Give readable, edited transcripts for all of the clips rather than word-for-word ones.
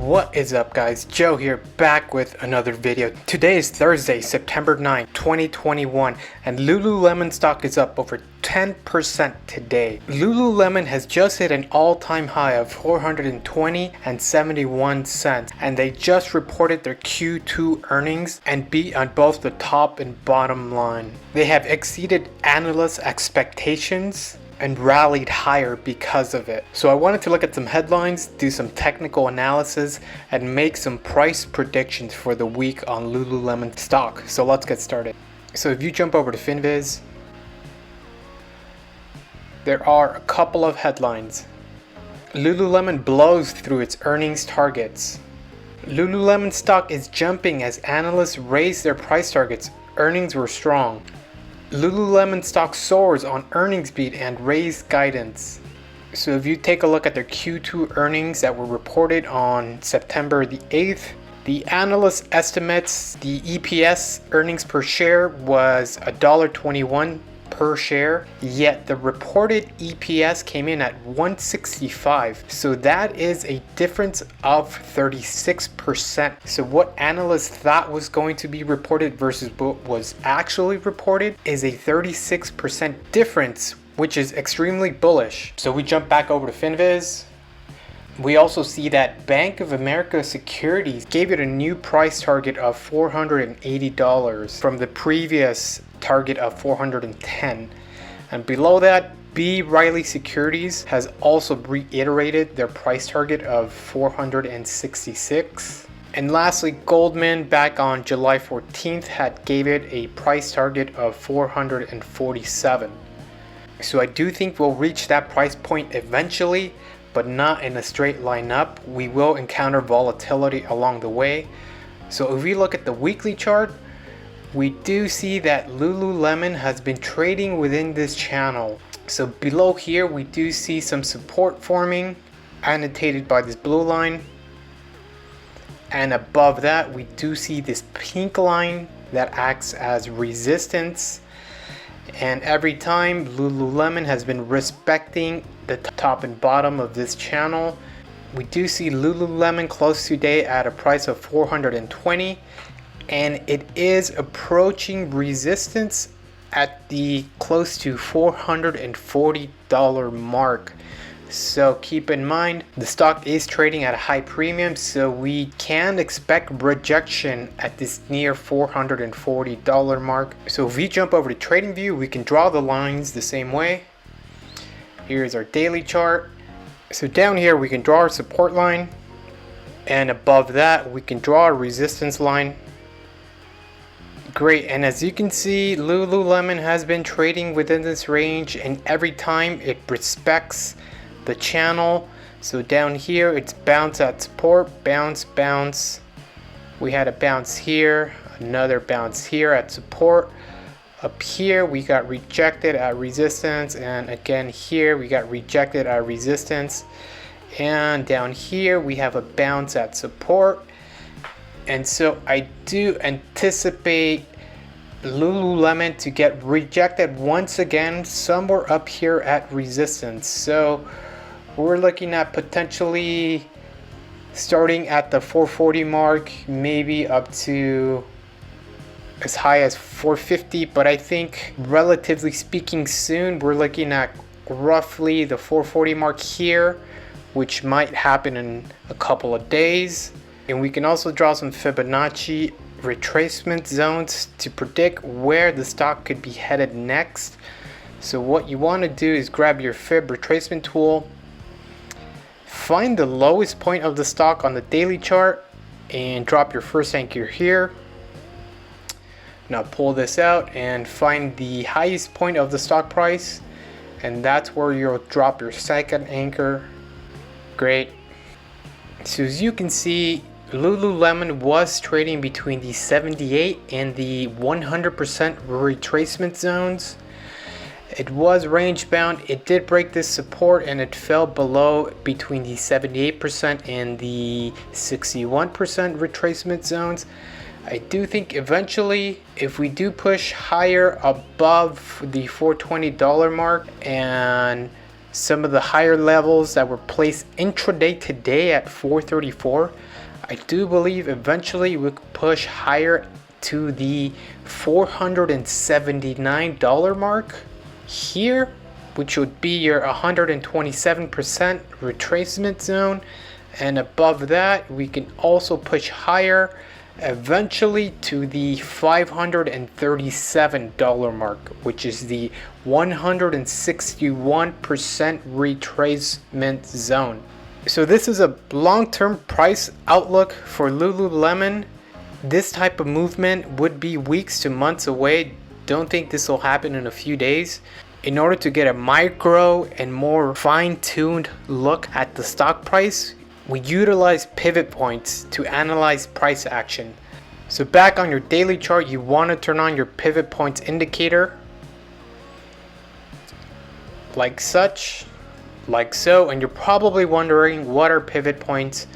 What is up, guys? Joe here, back with another video. Today is Thursday, September 9, 2021, and Lululemon stock is up over 10% today. Lululemon has just hit an all-time high of $420.71, and they just reported their Q2 earnings and beat on both the top and bottom line. They have exceeded analysts' expectations and rallied higher because of it. So I wanted to look at some headlines, do some technical analysis, and make some price predictions for the week on Lululemon stock. So let's get started. So if you jump over to FinViz, there are a couple of headlines. Lululemon blows through its earnings targets. Lululemon stock is jumping as analysts raise their price targets. Earnings were strong. Lululemon stock soars on earnings beat and raised guidance. So if you take a look at their Q2 earnings that were reported on September the 8th, the analyst estimates the EPS earnings per share was $1.21 per share, yet the reported EPS came in at $1.65. So that is a difference of 36%. So what analysts thought was going to be reported versus what was actually reported is a 36% difference, which is extremely bullish. So we jump back over to FinViz. We also see that Bank of America Securities gave it a new price target of $480 from the previous target of $410. And below that, B. Riley Securities has also reiterated their price target of $466. And lastly, Goldman back on July 14th had gave it a price target of $447. So I do think we'll reach that price point eventually, but not in a straight line up. We will encounter volatility along the way. So if we look at the weekly chart, we do see that Lululemon has been trading within this channel. So below here, we do see some support forming, annotated by this blue line. And above that, we do see this pink line that acts as resistance. And every time Lululemon has been respecting the top and bottom of this channel. We do see Lululemon close today at a price of $420, and it is approaching resistance at the close to $440 mark. So keep in mind, the stock is trading at a high premium, so we can expect rejection at this near $440 mark. So if we jump over to TradingView, we can draw the lines the same way. Here's our daily chart. So down here we can draw our support line, and above that we can draw a resistance line. Great, and as you can see, Lululemon has been trading within this range, and every time it respects the channel. So down here it's bounce at support, bounce, bounce. We had a bounce here, another bounce here at support. Up here we got rejected at resistance, and again here we got rejected at resistance, and down here we have a bounce at support. And so I do anticipate Lululemon to get rejected once again somewhere up here at resistance. So we're looking at potentially starting at the 440 mark, maybe up to as high as 450, but I think relatively speaking soon we're looking at roughly the 440 mark here, which might happen in a couple of days. And we can also draw some Fibonacci retracement zones to predict where the stock could be headed next. So what you want to do is grab your Fib Retracement Tool, find the lowest point of the stock on the daily chart, and drop your first anchor here. Now pull this out and find the highest point of the stock price, and that's where you'll drop your second anchor. Great. So as you can see, Lululemon was trading between the 78 and the 100% retracement zones. It was range bound. It did break this support and it fell below between the 78% and the 61% retracement zones. I do think eventually, if we do push higher above the $420 mark and Some of the higher levels that were placed intraday today at 434, I do believe eventually we could push higher to the $479 mark here, which would be your 127% retracement zone. And above that, we can also push higher eventually to the $537 mark, which is the 161% retracement zone. So this is a long-term price outlook for Lululemon. This type of movement would be weeks to months away. Don't think this will happen in a few days. In order to get a micro and more fine-tuned look at the stock price, we utilize pivot points to analyze price action. So back on your daily chart, you want to turn on your pivot points indicator like such, like so. And you're probably wondering, what are pivot points?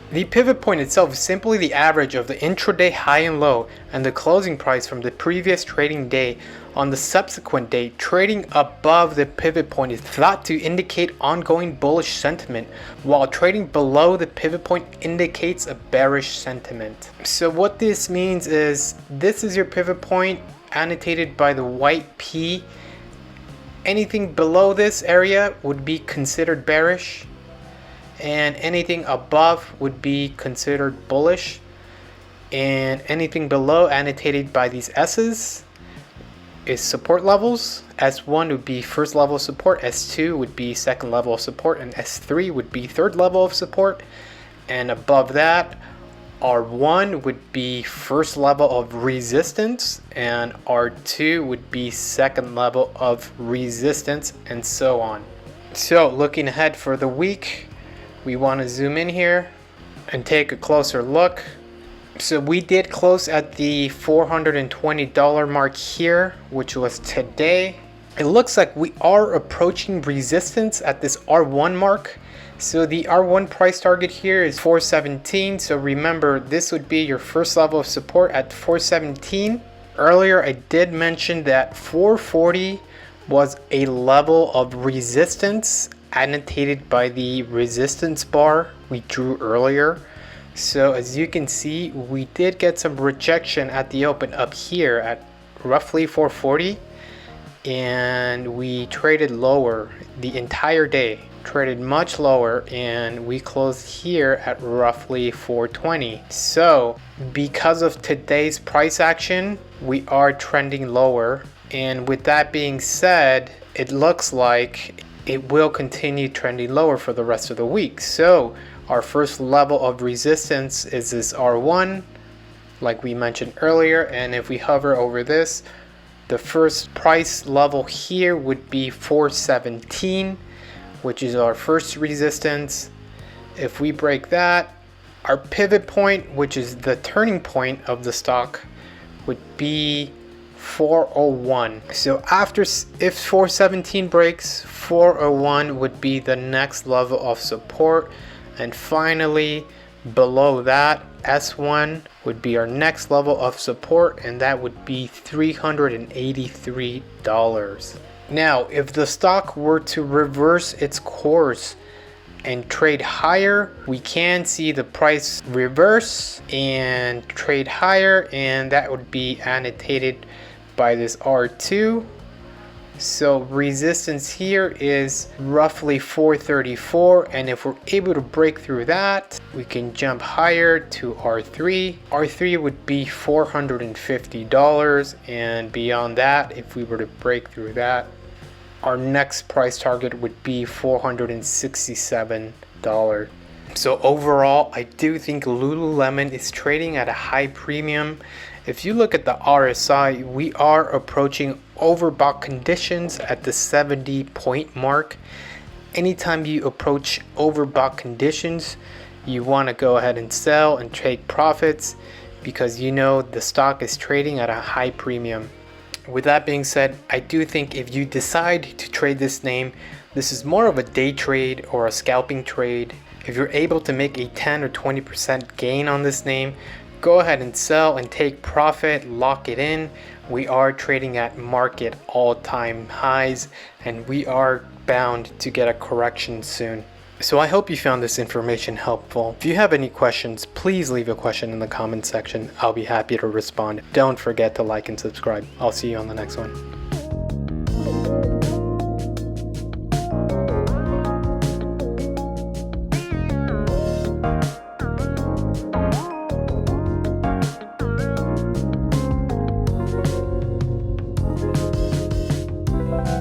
The pivot point itself is simply the average of the intraday high and low and the closing price from the previous trading day on the subsequent day. Trading above the pivot point is thought to indicate ongoing bullish sentiment, while trading below the pivot point indicates a bearish sentiment. So what this means is, this is your pivot point annotated by the white P. Anything below this area would be considered bearish, and anything above would be considered bullish, and anything below annotated by these S's is support levels. S1 would be first level of support, S2 would be second level of support, and S3 would be third level of support. And above that, R1 would be first level of resistance, and R2 would be second level of resistance, and so on. So looking ahead for the week, we want to zoom in here and take a closer look. So we did close at the $420 mark here, which was today. It looks like we are approaching resistance at this R1 mark. So the R1 price target here is 417. So remember, this would be your first level of support at 417. Earlier, I did mention that 440 was a level of resistance annotated by the resistance bar we drew earlier. So as you can see, we did get some rejection at the open up here at roughly 440, and we traded lower the entire day, traded much lower, and we closed here at roughly 420. So because of today's price action, we are trending lower, and with that being said, it looks like it will continue trending lower for the rest of the week. So our first level of resistance is this R1, like we mentioned earlier, and if we hover over this, the first price level here would be 417, which is our first resistance. If we break that, our pivot point, which is the turning point of the stock, would be 401. So after, if 417 breaks, 401 would be the next level of support. And finally, below that, S1 would be our next level of support, and that would be $383. Now, if the stock were to reverse its course and trade higher, we can see the price reverse and trade higher, and that would be annotated by this R2. So resistance here is roughly 434, and if we're able to break through that, we can jump higher to R3. R3 would be $450, and beyond that, if we were to break through that, our next price target would be $467. So overall, I do think Lululemon is trading at a high premium. If you look at the RSI, we are approaching overbought conditions at the 70 point mark. Anytime you approach overbought conditions, you want to go ahead and sell and take profits, because you know the stock is trading at a high premium. With that being said, I do think if you decide to trade this name, this is more of a day trade or a scalping trade. If you're able to make a 10 or 20% gain on this name, go ahead and sell and take profit, lock it in. We are trading at market all-time highs, and we are bound to get a correction soon. So I hope you found this information helpful. If you have any questions, please leave a question in the comment section. I'll be happy to respond. Don't forget to like and subscribe. I'll see you on the next one.